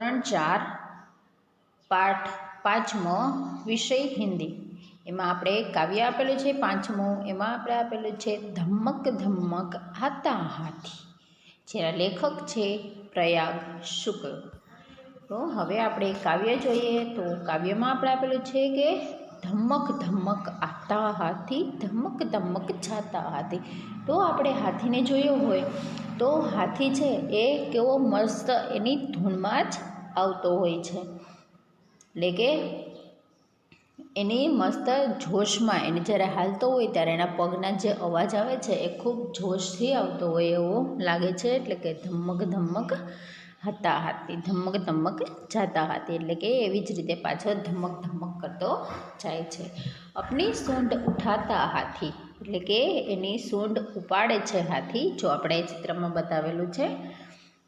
4 પાઠ 5મો વિષય હિન્દી। એમાં આપણે કાવ્ય આપેલું છે 5મું। એમાં આપણે આપેલું છે ધમક ધમક આતા હાથી, જેના લેખક છે પ્રયાગ શુક્લ। તો હવે આપણે કાવ્ય જોઈએ। તો કાવ્યમાં આપણે આપેલું છે કે ધમક ધમક આતા હાથી, ધમક ધમક જાતા હાથી। તો આપણે હાથીને જોયો હોય તો હાથી છે એ કેવો મસ્ત એની ધૂનમાં જ આવતો હોય છે, એટલે કે એની મસ્ત જોશમાં એને જ્યારે હાલતો હોય ત્યારે એના પગના જે અવાજ આવે છે એ ખૂબ જોશથી આવતો હોય એવો લાગે છે, એટલે કે ધમક ધમક હતા હાથી, ધમક ધમક જાતા હાથી, એટલે કે એવી જ રીતે પાછો ધમક ધમક કરતો જાય છે। અપની સૂંઢ ઉઠાતા હાથી, એટલે કે એની સૂંઢ ઉપાડે છે હાથી। જો આપણે ચિત્રમાં બતાવેલું છે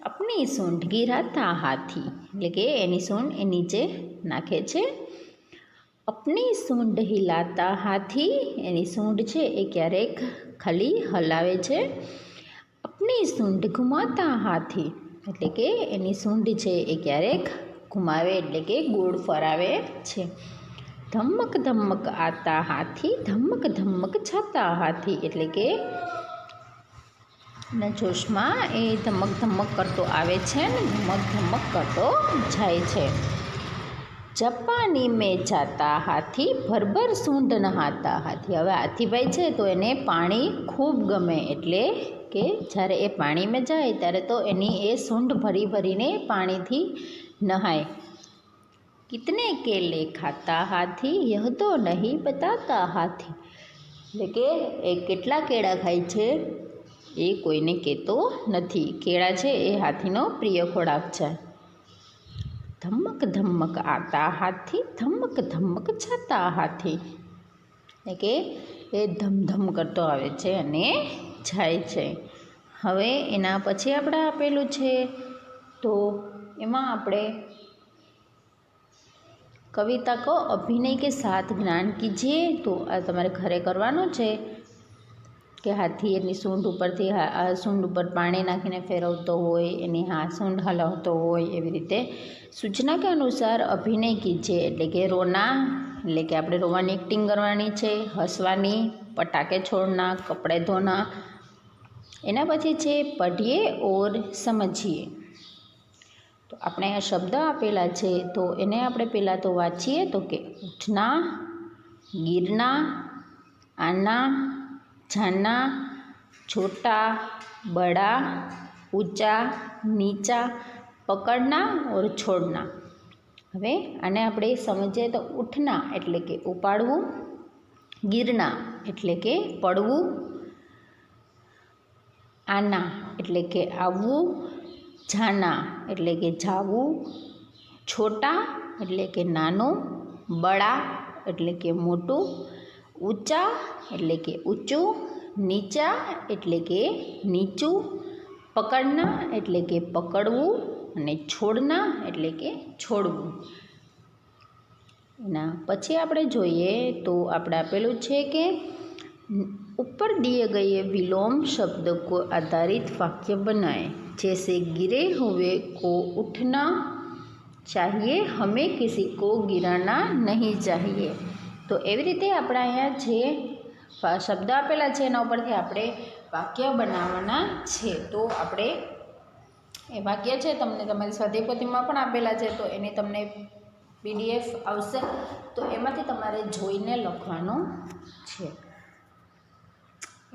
અપની સૂંઢ ગિરાતા હાથી, એટલે કે એની સૂંઢ એ નીચે નાખે છે। અપની સૂંઢ હિલાતા હાથી, એની સૂંઢ છે એ ક્યારેક ખાલી હલાવે છે। અપની સૂંઢ ઘુમાતા હાથી, એટલે કે એની સૂંઢ છે એ ક્યારેક ઘુમાવે એટલે કે ગોળ ફરાવે છે। ધમક ધમક આતા હાથી, ધમક ધમક જાતા હાથી, એટલે કે એના જોશમાં એ ધમક ધમક કરતો આવે છે ને ધમક ધમક કરતો જાય છે। જાપાની મેં જાતા હાથી, ભરભર સૂંઢ નહાતા હાથી। હવે હાથીભાઈ છે તો એને પાણી ખૂબ ગમે, એટલે કે જ્યારે એ પાણીમાં જાય ત્યારે તો એની એ સૂંઢ ભરી ભરીને પાણીથી નહાય। કિતને કેલે ખાતા હાથી, યહ તો નહીં બતાતા હાથી, એટલે કે એ કેટલા કેળા ખાય છે એ કોઈને કહેતો નથી। કેળા છે એ હાથીનો પ્રિય ખોરાક છે। ધમક ધમક આતા હાથી, ધમક ધમક જાતા હાથી, એટલે કે એ ધમધમ કરતો આવે છે અને જાય છે। હવે એના પછી આપણે આપેલું છે તો એમાં આપણે કવિતા કો અભિનય કે સાથ જ્ઞાન કીજીએ। તો આ તમારે ઘરે કરવાનું છે કે હાથી એની સૂંઢ ઉપરથી સૂંઢ ઉપર પાણી નાખીને ફેરવતો હોય, એની સૂંઢ હલાવતો હોય, એવી રીતે સૂચના કે અનુસાર અભિનય કીજીએ, એટલે કે રોના, એટલે કે આપણે રોવાની એક્ટિંગ કરવાની છે, હસવાની, પટાકે છોડના, કપડે ધોના। એના પછી છે પઢીએ ઓર સમજીએ। તો આપણે આ શબ્દ આપેલા છે તો એને આપણે પહેલાં તો વાંચીએ તો કે ઉઠના, ગિરના, આના, જાના, छोटा, बड़ा, ऊंचा, नीचा, पकड़ना और छोड़ना। હવે આને આપણે સમજીએ તો ઉઠના એટલે કે ઉપાડવું, ગિરના એટલે કે પડવું, આના એટલે કે આવવું, જાના એટલે કે જાવું, છોટા એટલે કે નાનું, બડા એટલે કે મોટું, ઊંચા એટલે કે ઊંચું, નીચા એટલે કે નીચું, પકડના એટલે કે પકડવું અને છોડના એટલે કે છોડવું। એના પછી આપણે જોઈએ તો આપણે આપેલું છે કે ऊपर दिए गए विलोम शब्द को आधारित वाक्य बनाएं, जैसे गिरे हुए को उठना चाहिए, हमें किसी को गिराना नहीं चाहिए। तो एवी रीते આપણે અહીંયા જે શબ્દ આપેલા છે એના ઉપરથી આપણે વાક્ય બનાવવાના છે। તો આપણે એ વાક્ય છે તમને તમારી સ્વાધ્યાય પોથીમાં પણ આપેલા છે, તો એની તમને PDF આવશે તો એમાંથી તમારે જોઈને લખવાનું છે।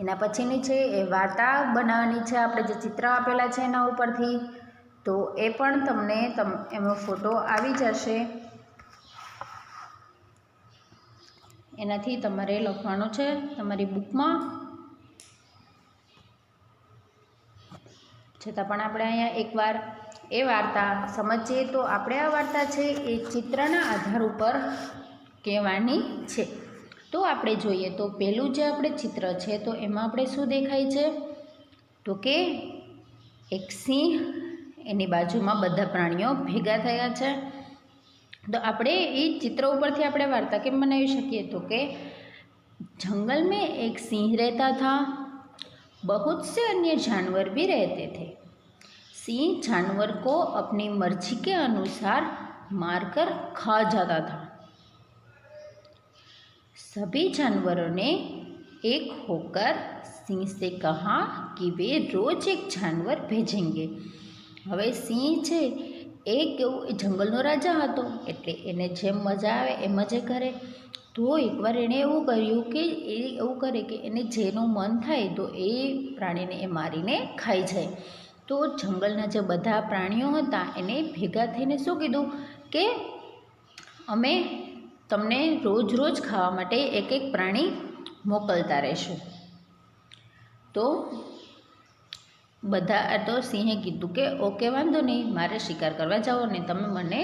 એના પછીની છે એ વાર્તા બનાવવાની છે, આપણે જે ચિત્ર આપેલા છે એના ઉપરથી, તો એ પણ તમને એનો ફોટો આવી જશે, એનાથી તમારે લખવાનું છે તમારી બુકમાં। છતાં પણ આપણે અહીંયા એકવાર એ વાર્તા સમજીએ તો આપણે આ વાર્તા છે એ ચિત્રના આધાર ઉપર કહેવાની છે। તો આપણે જોઈએ તો પહેલું જે આપણે ચિત્ર છે તો એમાં આપણે શું દેખાય છે તો કે એક સિંહ, એની બાજુમાં બધા પ્રાણીઓ ભેગા થયા છે। તો આપણે એ ચિત્ર ઉપરથી આપણે વાર્તા કેમ બનાવી શકીએ તો કે जंगल में एक सिंह रहता था, बहुत से अन्य जानवर भी रहते थे। सिंह जानवर को अपनी मर्जी के अनुसार मारकर खा जाता था। सभी जानवरों ने एक होकर सिंह से कहा कि वे रोज एक जानवर भेजेंगे। હવે સિંહ છે એ કેવું જંગલનો રાજા હતો એટલે એને જેમ મજા આવે એમ જ કરે. તો એકવાર એણે એવું કર્યું કે એ એવું કરે કે એને જેનું મન થાય તો એ પ્રાણીને એ મારીને ખાઈ જાય. તો જંગલના જે બધા પ્રાણીઓ હતા એને ભેગા થઈને શું કીધું કે અમે તમને રોજ રોજ ખાવા માટે એક એક પ્રાણી મોકલતા રહીશું. તો બધા તો સિંહે કીધું કે ઓકે વાંધો નહીં, મારે શિકાર કરવા જાઓ ને તમે મને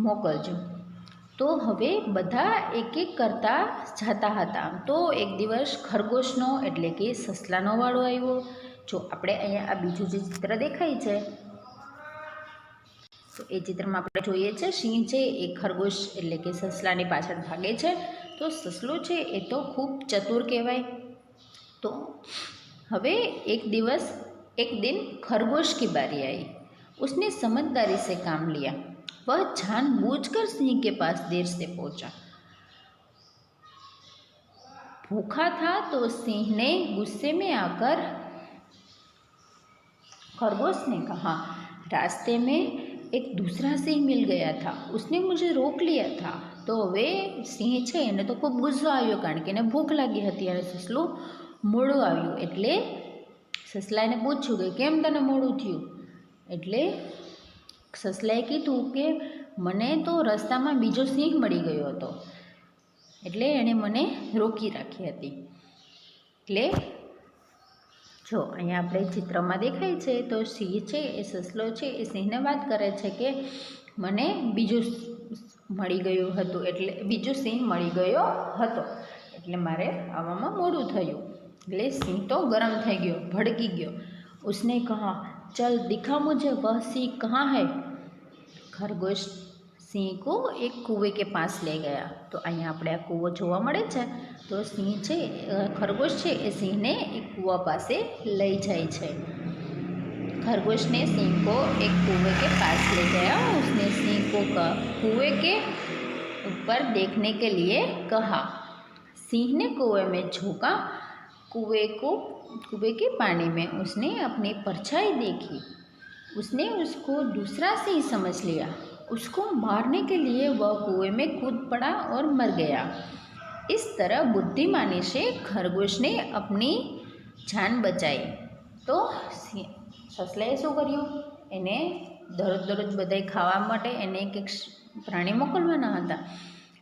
મોકલજો. તો હવે બધા એક એક કરતા જતા હતા. તો એક દિવસ ખરગોશનો એટલે કે સસલાનો વાળો આવ્યો. જો આપણે અહીંયા આ બીજું જે ચિત્ર દેખાય છે તો એ ચિત્રમાં આપણે જોઈએ છે સિંહ છે એ ખરગોશ એટલે કે સસલાની પાછળ ભાગે છે. તો સસલું છે એ તો ખૂબ ચતુર કહેવાય. તો હવે एक दिन खरगोश की बारी आई. उसने समझदारी से काम लिया. वह जानबूझकर सिंह के पास देर से पहुंचा. भूखा था तो सिंह ने गुस्से में आकर खरगोश ने कहा, रास्ते में एक दूसरा सिंह मिल गया था, उसने मुझे रोक लिया था. તો હવે સિંહ છે એને તો ખૂબ ગુસ્સો આવ્યો કારણ કે એને ભૂખ લાગી હતી અને સસલું મોડું આવ્યું. એટલે સસલાને પૂછ્યું કે કેમ તને મોડું થયું? એટલે સસલાએ કીધું કે મને તો રસ્તામાં બીજો સિંહ મળી ગયો હતો એટલે એણે મને રોકી રાખી હતી. એટલે જો અહીંયા આપણે ચિત્રમાં દેખાય છે તો સિંહ છે એ સસલો છે એ સિંહને વાત કરે છે કે મને બીજું મળી ગયું હતું એટલે બીજો સિંહ મળી ગયો હતો એટલે મારે આવવામાં મોડું થયું. એટલે સિંહ તો गरम થઈ ગયો, ભડકી ગયો. उसने कहा, चल दिखा मुझे वह सिंह कहाँ है. खरगोश સિંહ को एक कुएं के पास ले गया. તો અહીંયા આપણે આ કૂવો જોવા મળે છે. તો સિંહ છે ખરગોશ છે એ સિંહને એક કૂવા પાસે લઈ જાય છે. खरगोश ने सिंह को एक कुएं के पास ले गया. उसने सिंह को कुएं के ऊपर देखने के लिए कहा. सिंह ने कुएं में झोंका. कुएं के पानी में उसने अपनी परछाई देखी. उसने उसको दूसरा सिंह समझ लिया. उसको मारने के लिए वह कुएं में कूद पड़ा और मर गया. इस तरह बुद्धिमानी से खरगोश ने अपनी जान बचाई. तो સસલાએ શું કર્યું? એને દરરોજ બધાય ખાવા માટે એને એક પ્રાણી મોકલવાના હતા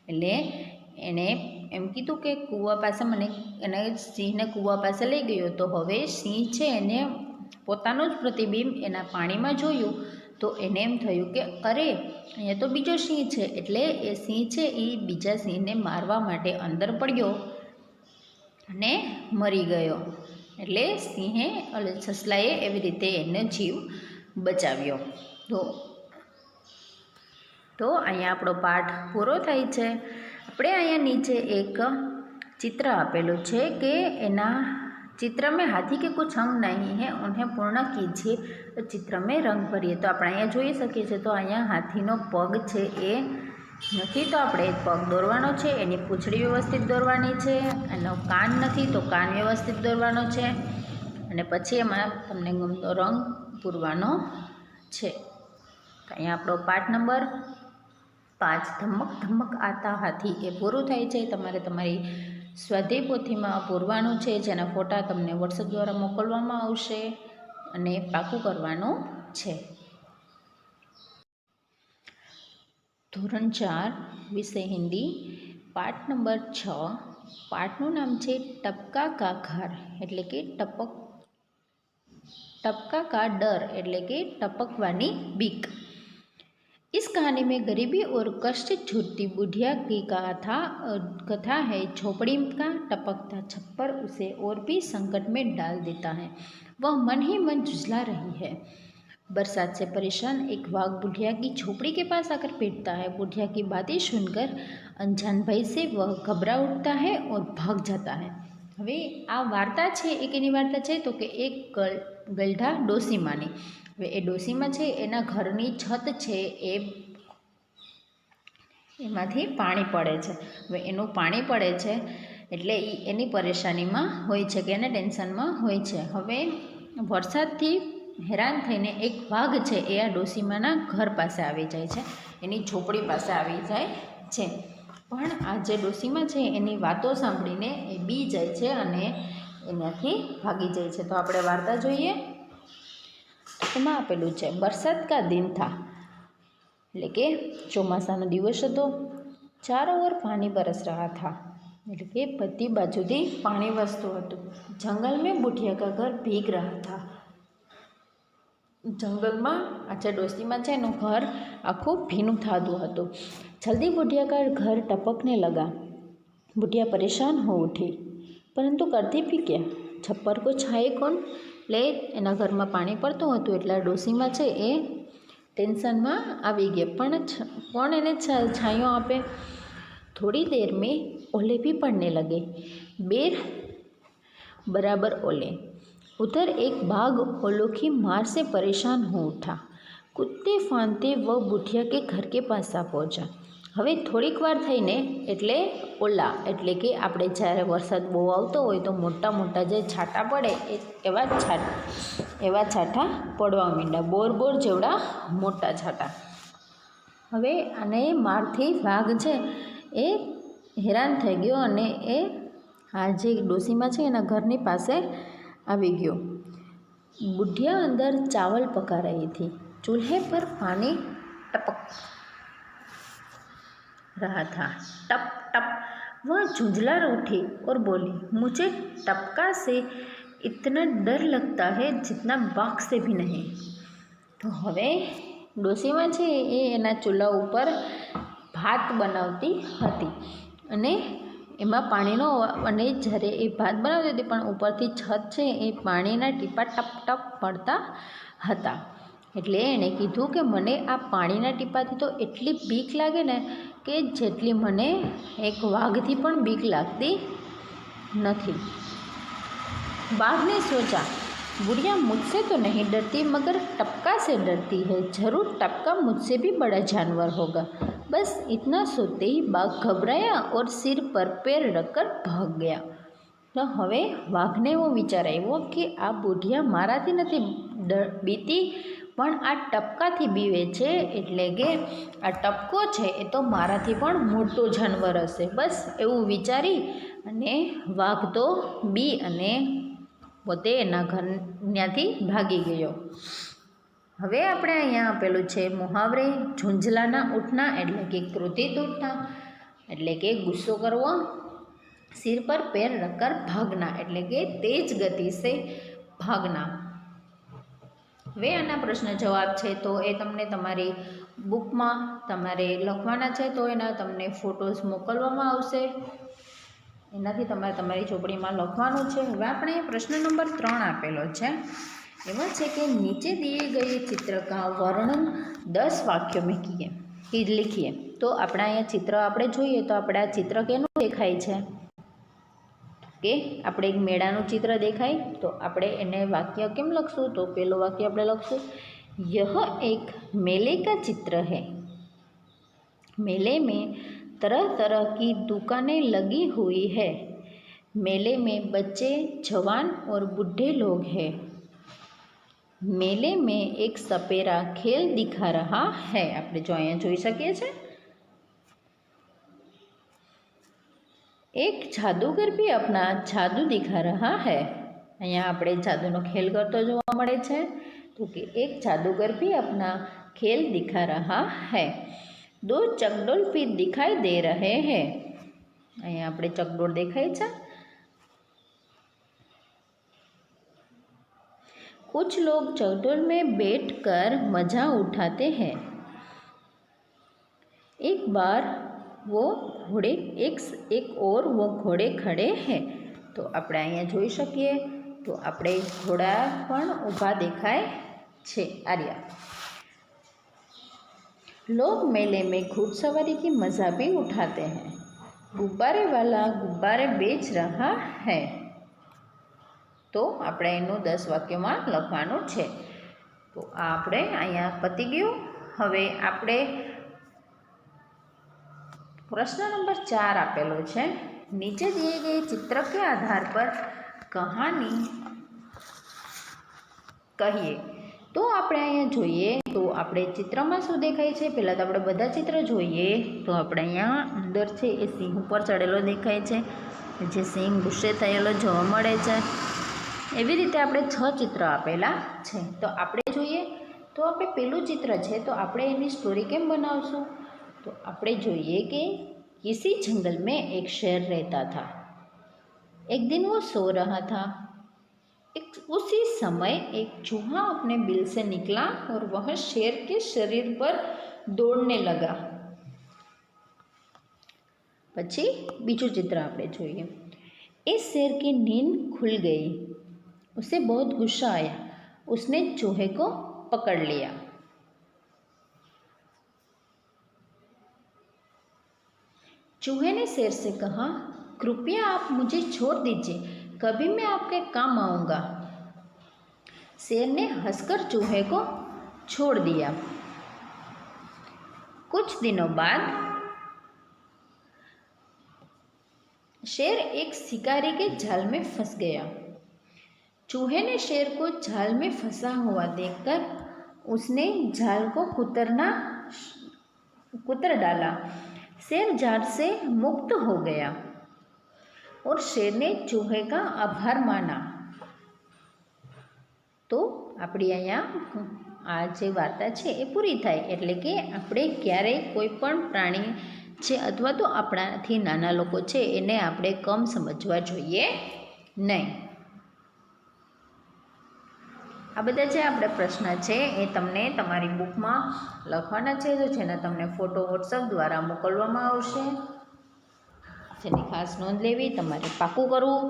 એટલે એણે એમ કીધું કે કૂવા પાસે મને એને સિંહને કૂવા પાસે લઈ ગયો. તો હવે સિંહ છે એને પોતાનું જ પ્રતિબિંબ એના પાણીમાં જોયું તો એને એમ થયું કે અરે અહીંયા તો બીજો સિંહ છે. એટલે એ સિંહ છે એ બીજા સિંહને મારવા માટે અંદર પડ્યો અને મરી ગયો. એટલે સિંહે સસલાએ એવી રીતે એનો જીવ બચાવ્યો. તો અહીંયા આપણો પાઠ પૂરો થાય છે. આપણે અહીંયા નીચે એક चित्र आपेलू है कि एना चित्र में हाथी के कुछ अंग नहीं है, उन्हें पूर्ण कीजिए. तो चित्र में रंग भरीए. तो आप अँ जोई सकीए छीए. तो अँ हाथीनो पग है ए नहीं तो आप पग दौरवानो है, एनी पूंछड़ी व्यवस्थित दौरवानी है, एनो कान नहीं तो कान व्यवस्थित दौरवानो है अने पछी एमां तमने गमतो रंग पूरवानो है. तो अँ आपणो पाठ नंबर 5 धमक धमक आता हाथी ए पूरुं थाय छे. तमारे तमारी स्वाध्याय पोथीमां पूरवानुं छे, जेना फोटा तमने वॉट्सएप द्वारा मोकलवामां आवशे अने पाकું करवानुं छे. धोरण 4 विषय हिंदी पाठ नंबर 6. पाठनुं नाम छे टपका का घर एटले के टपका का डर एटले के टपकवानी बीक. इस कहानी में गरीबी और कष्ट झूठती बुढ़िया की कथा है. झोपड़ी का टपकता छप्पर उसे और भी संकट में डाल देता है. वह मन ही मन झुंझला रही है. बरसात से परेशान एक वाघ बुढ़िया की झोपड़ी के पास आकर बैठता है. बुढ़िया की बातें सुनकर अनजान भय से वह घबरा उठता है और भाग जाता है. हवे आ वार्ता है एक एनी वार्ता है तो कि एक गलढा डोसी मानी હવે એ ડોસીમાં છે એના ઘરની છત છે એમાંથી પાણી પડે છે. હવે એનું પાણી પડે છે એટલે એની પરેશાનીમાં હોય છે કે એને ટેન્શનમાં હોય છે. હવે વરસાદથી હેરાન થઈને એક વાઘ છે એ આ ડોસીમાના ઘર પાસે આવી જાય છે, એની ઝૂંપડી પાસે આવી જાય છે. પણ આ જે ડોસીમાં છે એની વાતો સાંભળીને એ બી જાય છે અને એનાથી ભાગી જાય છે. તો આપણે વાર્તા જોઈએ. એમાં આપેલું છે, બરસાત કા દિન થા, એટલે કે ચોમાસાનો દિવસ હતો. ચારો ઓર પાણી બરસ રહા થા, એટલે કે બધી બાજુથી પાણી વસતું હતું. જંગલ મેં બુઢિયા કા ઘર ભીગ રહા થા, જંગલમાં આ જે ડોસીમાં છે એનું ઘર આખું ભીનું થતું હતું. જલ્દી બુઢિયા કા ઘર ટપકને લગા, બુઢિયા પરેશાન હો ઉઠી, પરંતુ કરતી ભી ક્યા, છપ્પર કો છાયે કોણ. એટલે એના ઘરમાં પાણી પડતું હતું એટલે ડોસીમાં છે એ ટેન્શનમાં આવી ગયા, પણ કોણ એને છાંયો આપે. થોડી દેર મેં ઓલે भी पड़ने लगे, बेर बराबर ओले. उधर एक बाघ ओलों की मार से परेशान हो उठा, कूदते फांदते वह बुढ़िया के घर के पास आ पहुंचा. હવે થોડીક વાર થઈને એટલે ઓલા, એટલે કે આપણે જ્યારે વરસાદ બહુ આવતો હોય તો મોટા મોટા જે છાંટા પડે એવા છાંટા પડવા માંડ્યા, બોર જેવડા મોટા છાંટા. હવે આને મારથી વાઘ છે એ હેરાન થઈ ગયો અને એ આ જે ડોસીમાં છે એના ઘરની પાસે આવી ગયો. બુઢિયા અંદર ચાવલ પકા રહી थी, चूल्हे पर पानी टपक रहा था. टप टप वह झुंझला उठी और बोली, मुझे टपका से इतना डर लगता है जितना बाघ से भी नहीं. તો હવે ડોસીમાં છે એ એના ચૂલા ઉપર ભાત બનાવતી હતી અને એમાં પાણીનો, અને જ્યારે એ ભાત બનાવતી હતી પણ ઉપરથી છત છે એ પાણીના ટીપા ટપ ટપ પડતા હતા. એટલે એણે કીધું કે મને આ પાણીના ટીપાથી તો એટલી બીક લાગે ને કે જેટલી મને એક વાઘથી પણ બીક લાગતી નથી. बाघ ने सोचा, बुढ़िया मुझसे तो नहीं डरती मगर टपका से डरती है, जरूर टपका मुझसे भी बड़ा जानवर होगा. बस इतना सोते ही बाघ घबराया और सिर पर पैर रखकर भाग गया. તો હવે વાઘને એવો વિચાર આવ્યો કે આ બુઢિયા મારાથી નથી બીતી પણ આ ટપકાથી બીવે છે, એટલે કે આ ટપકો છે એ તો મારાથી પણ મોટો જાનવર હશે. બસ એવું વિચારી અને વાઘ તો બી અને પોતે એના ઘર ત્યાંથી ભાગી ગયો. હવે આપણે અહીંયા આપેલું છે મુહાવરે, ઝુંઝલાના ઉઠના એટલે કે ક્રોધિત ઉઠના એટલે કે ગુસ્સો કરવો, सिर पर पैर रखकर भागना એટલે કે તેજ ગતિ से भागना. હવે આના પ્રશ્ન જવાબ છે તો એ તમને તમારી બુકમાં તમારે લખવાના છે, તો એના તમને ફોટોઝ મોકલવામાં આવશે, એનાથી તમારે તમારી ચોપડીમાં લખવાનું છે. હવે આપણે પ્રશ્ન નંબર 3 આપેલો છે, એમાં છે કે નીચે દિए गए चित्र का वर्णन 10 वाक्यों में लिखिए. તો આપણે અહીંયા ચિત્ર આપણે જોઈએ તો આપણે આ ચિત્ર કેનું દેખાય છે કે આપણે એક મેળાનું ચિત્ર દેખાય, તો આપણે એને વાક્ય કેમ લખશું, તો પહેલું વાક્ય આપણે લખશું, यह एक मेले का चित्र है. मेले में तरह तरह की दुकानें लगी हुई है. मेले में बच्चे, जवान और बूढ़े लोग हैं. मेले में एक सपेरा खेल दिखा रहा है. આપણે જો અહીંયા જોઈ શકીએ છીએ, एक जादूगर भी अपना जादू दिखा रहा है. અહીંયા આપણે જાદુનો ખેલ કરતો જોવા મળે છે, તો કે એક जादूगर भी अपना खेल दिखा रहा है. दो चकडोल भी दिखाई दे रहे हैं. અહીંયા આપણે ચકડોળ દેખાય છે. कुछ लोग चकडोल में बैठकर मजा उठाते हैं. एक बार वो घोड़े एक और वो घोड़े खड़े हैं. તો આપણે અહીંયા જોઈ શકીએ તો આપણે ઘોડા પણ ઊભા દેખાય છે. આર્યા लोग मेले में घुड़सवारी की मज़ा भी उठाते हैं. गुब्बारे वाला गुब्बारे बेच रहा है. તો આપણે એનું 10 વાક્યોમાં લખવાનું છે. તો આ આપણે અહીંયા પતી ગયું. હવે આપણે प्रश्न नंबर 4 आपेलो है। नीचे दिए गए चित्र के आधार पर कहानी कहिए। तो આપણે અહીંયા જોઈએ તો આપણે ચિત્રમાં શું દેખાય છે, પહેલાં તો આપણે બધા ચિત્ર જોઈએ તો આપણે અહીંયા અંદર છે એ સિંહ ઉપર ચડેલો દેખાય છે, જે સિંહ ગુસ્સે થયેલો જોવા મળે છે. એવી રીતે આપણે 6 ચિત્ર આપેલા છે. તો આપણે જોઈએ તો આપણે પહેલું ચિત્ર છે તો આપણે એની સ્ટોરી કેમ બનાવશું. तो આપણે જોઈએ कि किसी जंगल में एक शेर रहता था. एक दिन वो सो रहा था. उसी समय एक चूहा अपने बिल से निकला और वह शेर के शरीर पर दौड़ने लगा. પછી બીજું ચિત્ર આપણે જોઈએ. इस शेर की नींद खुल गई. उसे बहुत गुस्सा आया. उसने चूहे को पकड़ लिया. चूहे ने शेर से कहा, कृपया आप मुझे छोड़ दीजिए, कभी मैं आपके काम आऊँगा. शेर ने हंसकर चूहे को छोड़ दिया. कुछ दिनों बाद शेर एक शिकारी के जाल में फंस गया. चूहे ने शेर को जाल में फंसा हुआ देखकर उसने जाल को कुतर डाला. शेर जाल से मुक्त हो गया और शेर ने चूहे का आभार माना. तो આપણી અહીંયા આ જે વાર્તા છે એ પૂરી થાય. એટલે કે આપણે ક્યારેય કોઈ પણ પ્રાણી છે અથવા તો આપણાથી નાના લોકો છે એને આપણે કમ સમજવા જોઈએ નહીં. આ બધા જે આપણે પ્રશ્ન છે એ તમને તમારી બુકમાં લખવાના છે, તો જેના તમને ફોટો વોટ્સઅપ દ્વારા મોકલવામાં આવશે, જેની ખાસ નોંધ લેવી, તમારે પાકું કરવું.